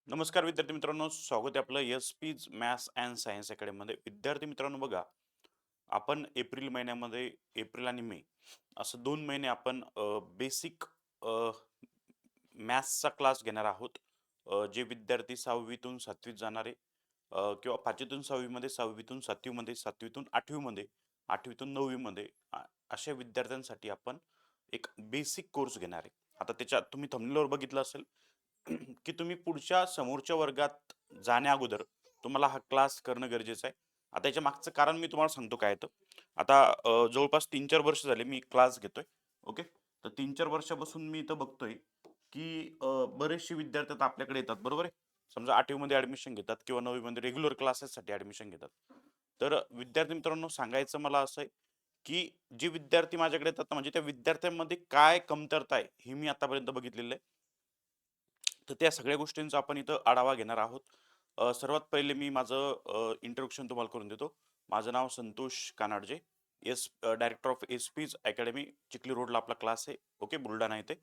नमस्कार विद्यार्थी मित्रांनो, स्वागत आहे आपलं एस-पीज मॅथ्स अँड सायन्स अकॅडमीमध्ये. विद्यार्थी मित्रांनो बघा, आपण एप्रिल महिन्यामध्ये एप्रिल आणि मे असं 2 महिने आपण बेसिक मॅथ्सचा क्लास घेणार आहोत. जे विद्यार्थी 6वी तून 7वीत जाणारे किंवा 5वी तून 6वी मध्ये, 6वी तून 7वी मध्ये, 7वी तून 8वी मध्ये, 8वी तून 9वी मध्ये अशा विद्यार्थ्यांसाठी आपण एक बेसिक कोर्स घेणार आहे. आता त्याच्यात तुम्ही थंबनेलवर बघितलं असेल की तुम्ही पुढच्या समोरच्या वर्गात जाण्या अगोदर तुम्हाला हा क्लास करणं गरजेचं आहे. आता याच्या मागचं कारण मी तुम्हाला सांगतो काय आहे. आता जवळपास 3-4 वर्ष झाले मी क्लास घेतोय. ओके. तर 3-4 वर्षापासून मी इथं बघतोय की बरेचसे विद्यार्थी आता आपल्याकडे येतात, बरोबर आहे. समजा 8वी मध्ये ऍडमिशन घेतात किंवा 9वी मध्ये रेग्युलर क्लासेससाठी ऍडमिशन घेतात. तर विद्यार्थी मित्रांनो, सांगायचं मला असं आहे की जे विद्यार्थी माझ्याकडे येतात ना, म्हणजे त्या विद्यार्थ्यांमध्ये काय कमतरता आहे हे मी आतापर्यंत बघितलेलं आहे. तर त्या सगळ्या गोष्टींचा आपण इथं आढावा घेणार आहोत. सर्वात पहिले मी माझं इंट्रोडक्शन तुम्हाला करून देतो. माझं नाव Santosh Kanadje. Director of SP's academy, Chikhli रोडला आपला क्लास आहे. ओके, बुलढाणा येथे.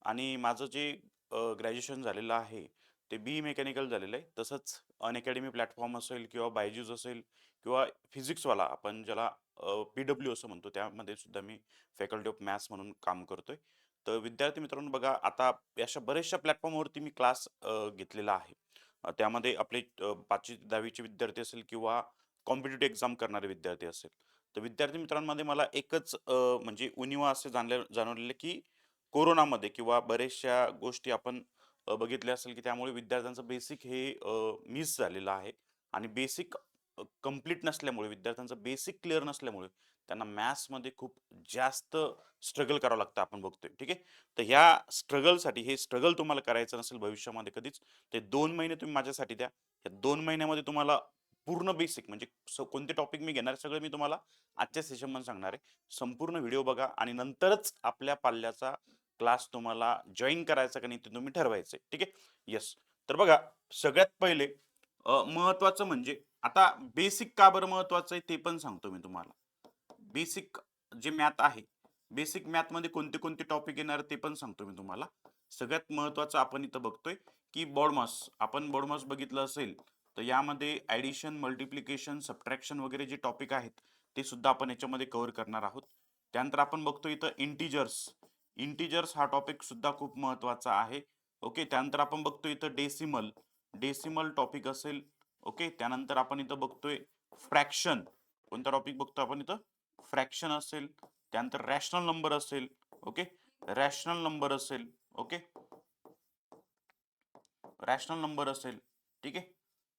आणि माझं जे ग्रॅज्युएशन झालेलं आहे ते बी मेकॅनिकल झालेलं आहे. तसंच अनअकॅडमी प्लॅटफॉर्म असेल किंवा बायजूस असेल किंवा फिजिक्सवाला आपण ज्याला पी-डब्ल्यू असं म्हणतो, त्यामध्ये सुद्धा मी फॅकल्टी ऑफ मॅथ्स म्हणून काम करतोय. तर विद्यार्थी मित्रांनो बघा, आता अशा बऱ्याचशा प्लॅटफॉर्मवरती मी क्लास घेतलेला आहे. त्यामध्ये आपले 5वी-10वीचे विद्यार्थी असेल किंवा कॉम्पिटिटिव्ह एक्झाम करणारे विद्यार्थी असेल. तर विद्यार्थी मित्रांमध्ये मला एकच म्हणजे उणिवा असे जाणवलेले की कोरोनामध्ये किंवा बऱ्याचशा गोष्टी आपण बघितल्या असेल की त्यामुळे विद्यार्थ्यांचं बेसिक हे मिस झालेलं आहे. आणि बेसिक कंप्लीट नसल्यामुळे, विद्यार्थ्यांचं बेसिक क्लिअर नसल्यामुळे त्यांना मॅथ्समध्ये खूप जास्त स्ट्रगल करावं लागतं, आपण बघतोय. ठीक आहे. तर ह्या स्ट्रगलसाठी, हे स्ट्रगल तुम्हाला करायचं नसेल भविष्यामध्ये कधीच, ते 2 महिने तुम्ही माझ्यासाठी द्या. या 2 महिन्यामध्ये तुम्हाला पूर्ण बेसिक म्हणजे कोणते टॉपिक मी घेणार आहे सगळं मी तुम्हाला आजच्या सेशनमध्ये सांगणार आहे. संपूर्ण व्हिडिओ बघा आणि नंतरच आपल्या पाल्याचा क्लास तुम्हाला जॉईन करायचा का नाही ते तुम्ही ठरवायचं. ठीक आहे. येस. तर बघा, सगळ्यात पहिले महत्वाचं म्हणजे, आता बेसिक का बरं महत्वाचं आहे ते पण सांगतो मी तुम्हाला. बेसिक जे मॅथ आहे, बेसिक मॅथ मध्ये कोणते कोणते टॉपिक येणार ते पण सांगतो मी तुम्हाला. सगळ्यात महत्वाचं आपण इथं बघतोय की बॉडमास. आपण बॉडमास बघितलं असेल तर यामध्ये ऍडिशन, मल्टिप्लिकेशन, सबट्रॅक्शन वगैरे जे टॉपिक आहेत ते सुद्धा आपण याच्यामध्ये कव्हर करणार आहोत. त्यानंतर आपण बघतो इथं इंटिजर्स. इंटिजर्स हा टॉपिक सुद्धा खूप महत्वाचा आहे. ओके. त्यानंतर आपण बघतो इथं डेसिमल. डेसिमल टॉपिक असेल. ओके. त्यानंतर आपण इथं बघतोय फ्रॅक्शन. कोणता टॉपिक बघतो आपण इथं? फ्रॅक्शन असेल. त्यानंतर रॅशनल नंबर असेल. ओके. रॅशनल नंबर असेल. ओके. रॅशनल नंबर असेल. ठीक आहे.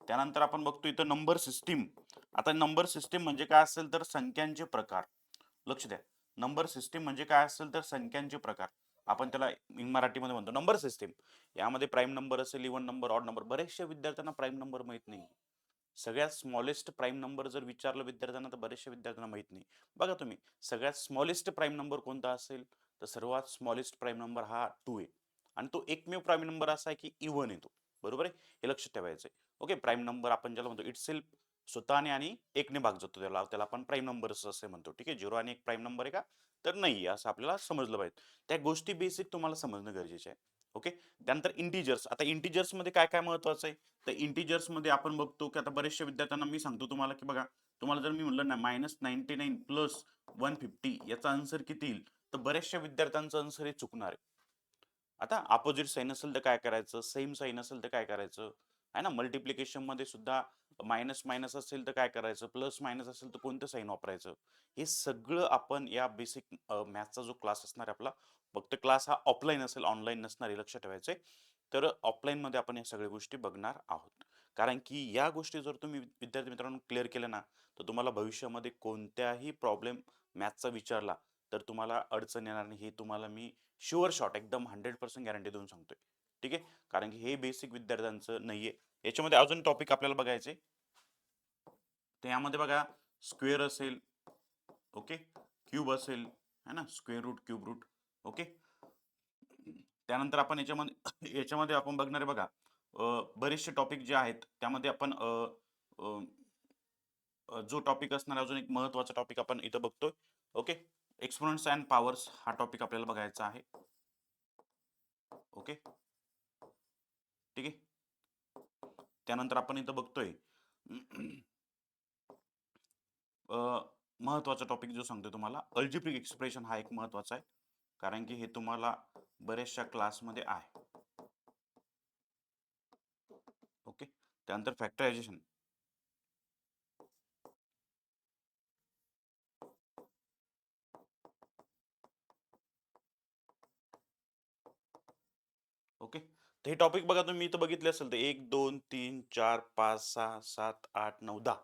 त्यानंतर आपण बघतो इथं नंबर सिस्टीम. आता नंबर सिस्टीम म्हणजे काय असेल तर संख्यांचे प्रकार. लक्ष द्या. नंबर सिस्टीम म्हणजे काय असेल तर संख्यांचे प्रकार. आपण त्याला मराठीमध्ये म्हणतो नंबर सिस्टीम. यामध्ये प्राईम नंबर असेल, इव्हन नंबर, ऑड नंबर. बरेचशा विद्यार्थ्यांना प्राईम नंबर माहित नाही. सगळ्यात स्मॉलेस्ट प्राईम नंबर जर विचारलं विद्यार्थ्यांना तर बऱ्याचशा विद्यार्थ्यांना माहित नाही. बघा तुम्ही, सगळ्यात स्मॉलेस्ट प्राईम नंबर कोणता असेल तर सर्वात स्मॉलेस्ट प्राईम नंबर हा 2 आहे. आणि तो एकमेव प्राईम नंबर असा आहे की इव्हन येतो. बरोबर आहे. हे लक्षात ठेवायचं आहे. ओके. प्राईम नंबर आपण ज्याला म्हणतो इटसेल्फ, स्वतःने आणि एकने भाग जातो, त्याला त्याला आपण प्राईम नंबर असं म्हणतो. ठीक आहे. 0 आणि 1 प्राईम नंबर आहे का? तर नाही, असं आपल्याला समजलं पाहिजे. त्या गोष्टी बेसिक तुम्हाला समजणं गरजेचे आहे. ओके. त्यानंतर इंटिजर्स. आता इंटिजर्स मध्ये काय काय महत्वाचं आहे तर इंटिजर्स मध्ये आपण बघतो की आता बऱ्याचशा विद्यार्थ्यांना मी सांगतो तुम्हाला की बघा, तुम्हाला जर मी म्हटलं ना -99 प्लस 150 याचा आन्सर किती येईल, तर बऱ्याचशा विद्यार्थ्यांचं आन्सर हे चुकणार आहे. आता अपोजिट साइन असेल तर काय करायचं, सेम साइन असेल तर काय करायचं, आहे ना. मल्टिप्लिकेशन मध्ये सुद्धा मायनस मायनस असेल तर काय करायचं, प्लस मायनस असेल तर कोणतं साइन वापरायचं, हे सगळं आपण या बेसिक मॅथचा जो क्लास असणार आहे आपला, फक्त क्लास हा ऑफलाईन असेल, ऑनलाईन नसणार, हे लक्षात ठेवायचंय. तर ऑफलाईन मध्ये आपण या सगळ्या गोष्टी बघणार आहोत. कारण की या गोष्टी जर तुम्ही विद्यार्थी मित्रांनो क्लिअर केल्या ना, तर तुम्हाला भविष्यामध्ये कोणत्याही प्रॉब्लेम मॅथचा विचारला तर तुम्हाला अडचण येणार नाही, हे तुम्हाला मी शुअर शॉट एकदम 100% गॅरंटी देऊन सांगतोय. ठीक आहे. कारण की हे बेसिक विद्यार्थ्यांचं नाहीये. याच्यामध्ये अजून टॉपिक आपल्याला बघायचे. तर यामध्ये बघा, स्क्वेअर असेल. ओके. क्यूब असेल, है ना, square root, cube root. Okay. त्यानंतर आपण याच्यामध्ये याच्यामध्ये आपण बघणार आहे बघा, बरेचसे टॉपिक जे आहेत त्यामध्ये आपण अ, जो टॉपिक असणार अजून एक महत्वाचा टॉपिक आपण इथं बघतोय. ओके. एक्सपोनेंट्स अँड पॉवर्स हा टॉपिक आपल्याला बघायचा आहे. ओके. ठीक आहे. त्यानंतर आपण इथं बघतोय महत्त्वाचा टॉपिक जो सांगतो तुम्हाला, अल्जेब्रिक एक्सप्रेशन हा एक महत्त्वाचा आहे, कारण की हे तुम्हाला बऱ्याचशा क्लासमध्ये आहे. ओके. त्यानंतर फॅक्टरायझेशन. ओके. तर हे टॉपिक बघा, तुम्ही इथं बघितले असेल तर 1 2 3 4 5 6 7 8 9 10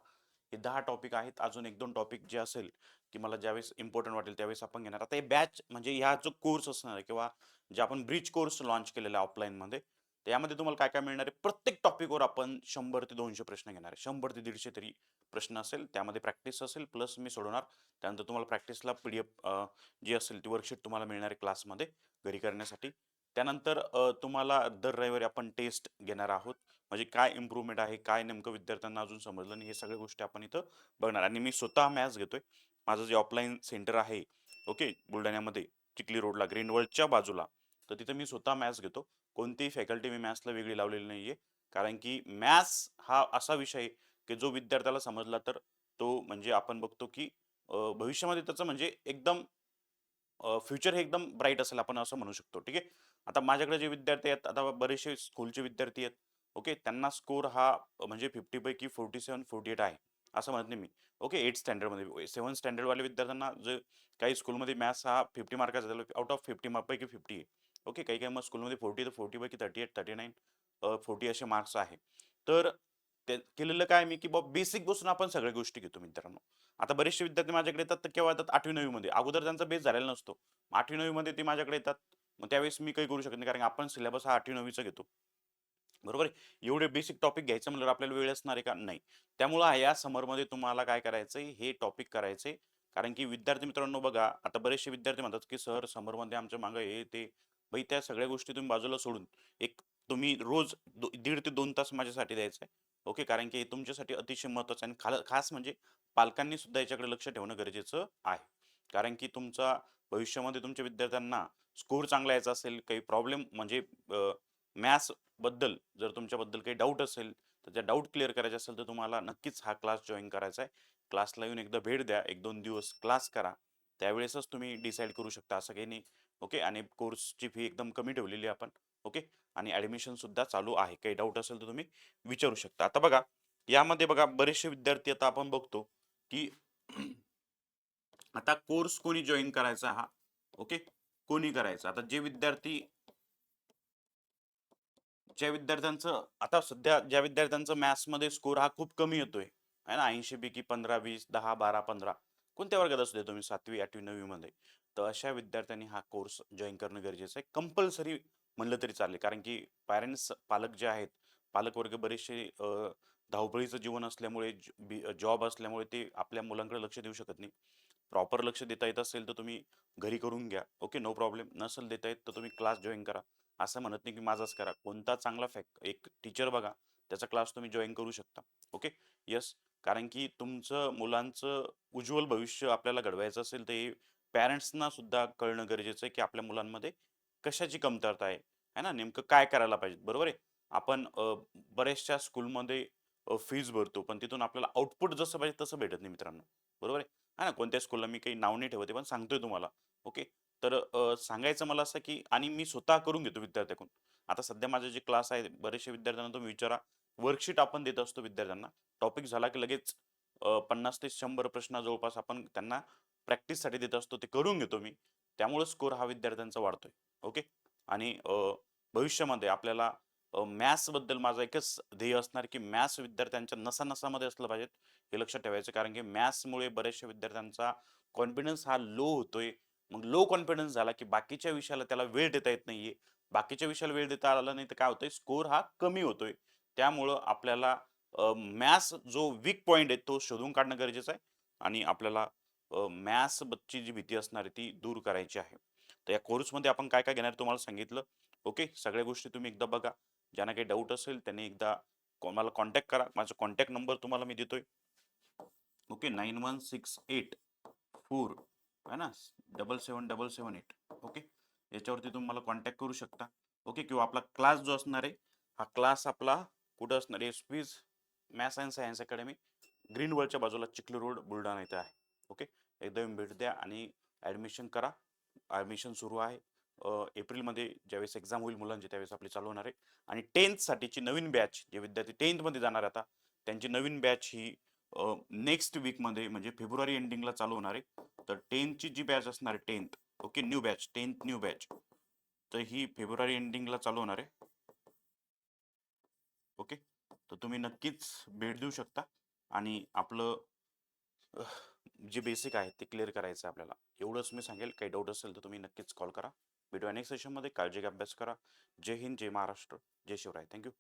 हे 10 टॉपिक आहेत. अजून 1 2 टॉपिक जे असेल की मला ज्यावेळेस इम्पॉर्टंट वाटेल त्यावेळेस आपण घेणार. आता हे बॅच म्हणजे ह्या जो कोर्स असणार आहे किंवा जे आपण ब्रिज कोर्स लॉन्च केलेला आहे ऑफलाईन मध्ये, त्यामध्ये तुम्हाला काय काय मिळणार आहे, प्रत्येक टॉपिकवर आपण 100 ते 200 प्रश्न घेणार आहे. 100 ते 150 तरी प्रश्न असेल, त्यामध्ये प्रॅक्टिस असेल प्लस मी सोडवणार. त्यानंतर तुम्हाला प्रॅक्टिसला पीडीएफ जी असेल ती वर्कशीट तुम्हाला मिळणार आहे क्लासमध्ये घरी करण्यासाठी. त्यानंतर तुम्हाला दर रविवारी आपण टेस्ट घेणार आहोत. म्हणजे काय इम्प्रूव्हमेंट आहे, काय नेमकं विद्यार्थ्यांना अजून समजलं नाही, हे सगळ्या गोष्टी आपण इथं बघणार. आणि मी स्वतः मॅथ्स घेतोय. माझं जे ऑफलाईन सेंटर आहे, ओके, बुलढाण्यामध्ये चिखली रोडला ग्रीनवर्ल्डच्या बाजूला, तर तिथं मी स्वतः मॅथ्स घेतो. कोणतीही फॅकल्टी मी मॅथ्सला वेगळी लावलेली नाहीये. कारण की मॅथ्स हा असा विषय आहे की जो विद्यार्थ्याला समजला तर तो म्हणजे आपण बघतो की भविष्यामध्ये त्याचं म्हणजे एकदम फ्युचर हे एकदम ब्राईट असेल, आपण असं म्हणू शकतो. ठीक आहे. आता माझ्याकडे जे विद्यार्थी आहेत, आता बरेचसे स्कूलचे विद्यार्थी आहेत. ओके. त्यांना स्कोर हा म्हणजे 50 पैकी 47 48 आहे. असं म्हणत नाही मी. ओके. 8 स्टँडर्डमध्ये 7 स्टँडर्डवाल्या विद्यार्थ्यांना जे काही स्कूलमध्ये मॅथ्स हा 50 मार्काचा झाला, आउट ऑफ 50 पैकी 50 आहे. ओके. काही काही मग स्कूलमध्ये 40 तर 40 पैकी 38 39 40 असे मार्क्स आहे. तर ते केलेलं काय मी की बेसिक बसून आपण सगळ्या गोष्टी घेतो मित्रांनो. आता बरेचसे विद्यार्थी माझ्याकडे येतात तर केव्हा येतात, 8वी 9वी मध्ये. अगोदर त्यांचा बेस झालेला नसतो. 8वी 9वी मध्ये ते माझ्याकडे येतात. मग त्यावेळेस मी काही करू शकत नाही, कारण आपण सिलेबस हा 8वी 9वीचा घेतो. बरोबर आहे. एवढे बेसिक टॉपिक घ्यायचं म्हणल्यावर आपल्याला वेळ असणार आहे का? नाही. त्यामुळं या समरमध्ये तुम्हाला काय करायचंय, हे टॉपिक करायचे. कारण की विद्यार्थी मित्रांनो बघा, आता बरेचसे विद्यार्थी म्हणतात की सर समरमध्ये आमच्या मागे हे ते. भाई त्या सगळ्या गोष्टी तुम्ही बाजूला सोडून एक तुम्ही रोज 1.5 ते 2 तास माझ्यासाठी द्यायचा आहे. ओके. कारण की हे तुमच्यासाठी अतिशय महत्त्वाचं आहे आणि खास म्हणजे पालकांनी सुद्धा याच्याकडे लक्ष ठेवणं गरजेचं आहे. कारण की तुमचा भविष्यामध्ये तुमच्या विद्यार्थ्यांना स्कोर चांगला यायचा असेल, काही प्रॉब्लेम म्हणजे मॅथ्स बद्दल जर तुमच्याबद्दल काही डाऊट असेल, तर त्या डाऊट क्लिअर करायचे असेल, तर तुम्हाला नक्कीच हा क्लास जॉइन करायचा आहे. क्लासला येऊन एकदा भेट द्या. 1-2 दिवस क्लास करा. त्यावेळेसच तुम्ही डिसाईड करू शकता, असं काही नाही. ओके. आणि कोर्सची फी एकदम कमी ठेवलेली आहे आपण. ओके. आणि ॲडमिशन सुद्धा चालू आहे. काही डाऊट असेल तर तुम्ही विचारू शकता. आता बघा, यामध्ये बघा बरेचसे विद्यार्थी आता आपण बघतो, की आता कोर्स कोणी जॉइन करायचा हा, ओके, कोणी करायचा. आता जे विद्यार्थी ज्या विद्यार्थ्यांचं आता सध्या ज्या विद्यार्थ्यांचं मॅथ्समध्ये स्कोर हा खूप कमी येतोय, आहे ना, 80 पैकी 15 20 10 12 15, कोणत्या वर्गात असू द्या तुम्ही, 7वी 8वी 9वी मध्ये, तर अशा विद्यार्थ्यांनी हा कोर्स जॉईन करणं गरजेचं आहे. कंपल्सरी म्हणलं तरी चालेल, कारण की पॅरेंट्स पालक जे आहेत, पालक वर्ग बरेचसे धावपळीचं जीवन असल्यामुळे, जॉब असल्यामुळे ते आपल्या मुलांकडे लक्ष देऊ शकत नाही. प्रॉपर लक्ष देता येत असेल तर तुम्ही घरी करून घ्या. ओके. No problem. नसेल देता येत तर तुम्ही क्लास जॉईन करा. असं म्हणत नाही की माझाच करा. कोणता चांगला एक टीचर बघा, त्याचा क्लास तुम्ही जॉइन करू शकता. ओके. येस. कारण की तुमचं मुलांचं उज्ज्वल भविष्य आपल्याला घडवायचं असेल तर हे पॅरेंट्सना सुद्धा कळणं गरजेचं आहे की आपल्या मुलांमध्ये कशाची कमतरता आहे, है ना? नेमकं काय करायला पाहिजे, बरोबर आहे? आपण बऱ्याचशा स्कूलमध्ये फीज भरतो, पण तिथून आपल्याला आउटपुट जसं पाहिजे तसं भेटत नाही मित्रांनो. बरोबर आहे? आहे ना? कोणत्या स्कूलला मी काही नाव नाही ठेवत पण सांगतोय तुम्हाला. ओके. तर सांगायचं मला असं की आणि मी स्वतः करून घेतो विद्यार्थ्याकडून. आता सध्या माझे जे क्लास आहेत, बरेचशा विद्यार्थ्यांना तुम्ही विचारा, वर्कशीट आपण देत असतो विद्यार्थ्यांना. टॉपिक झाला की लगेच 50 ते 100 प्रश्न जवळपास आपण त्यांना प्रॅक्टिससाठी देत असतो. ते करून घेतो मी. त्यामुळे स्कोर हा विद्यार्थ्यांचा वाढतोय. ओके. आणि भविष्यामध्ये आपल्याला मॅथ्सबद्दल माझं एकच ध्येय असणार की मॅथ्स विद्यार्थ्यांच्या नसा-नसामध्ये असलं पाहिजे, हे लक्षात ठेवायचं. कारण की मॅथ्समुळे बऱ्याचशा विद्यार्थ्यांचा कॉन्फिडन्स हा लो होतोय. मग लो कॉन्फिडन्स झाला की बाकीच्या विषयाला त्याला वेळ देता येत नाहीये. बाकीच्या विषयाला वेळ देता आला नाही तर काय होतंय, स्कोर हा कमी होतोय. त्यामुळं आपल्याला मॅथ्स जो वीक पॉइंट आहे तो शोधून काढणं गरजेचं आहे आणि आपल्याला मॅथ्सची जी भीती असणार आहे ती दूर करायची आहे. तर या कोर्समध्ये आपण काय काय घेणार तुम्हाला सांगितलं. ओके. सगळ्या गोष्टी तुम्ही एकदा बघा. ज्यांना काही डाऊट असेल त्यांनी एकदा मला कॉन्टॅक्ट करा. माझा कॉन्टॅक्ट नंबर तुम्हाला मी देतोय. ओके. 9168 है ना, 777778. ओके. याच्यावरती तुम्ही मला कॉन्टॅक्ट करू शकता. ओके. किंवा आपला क्लास जो असणार आहे, हा क्लास आपला कुठं असणार आहे? SP's maths and science academy, green वर्ल्डच्या बाजूला चिखली रोड बुलढाणा इथे आहे. ओके, एकदा येऊन भेट द्या आणि ॲडमिशन करा. ॲडमिशन सुरू आहे. एप्रिलमध्ये ज्यावेळेस एक्झाम होईल मुलांची त्यावेळेस आपली चालू होणार आहे. आणि 10th साठीची नवीन बॅच, जे विद्यार्थी 10th मध्ये जाणार आता, त्यांची नवीन बॅच ही नेक्स्ट वीकमध्ये म्हणजे फेब्रुवारी एंडिंगला चालू होणार आहे. तर 10th ची जी बॅच असणार आहे 10th, okay, new batch, 10th new batch, तर ही फेब्रुवारी एंडिंगला चालू होणार आहे. ओके, तर तुम्ही नक्कीच भेट देऊ शकता आणि आपलं जे बेसिक आहे ते क्लिअर करायचं आहे आपल्याला. एवढंच मी सांगेल. काही डाऊट असेल तर तुम्ही नक्कीच कॉल करा. भेटूया नेक्स्ट सेशनमध्ये. काळजी घ्या, अभ्यास करा. जय हिंद, जय महाराष्ट्र, जय शिवराय. थँक्यू.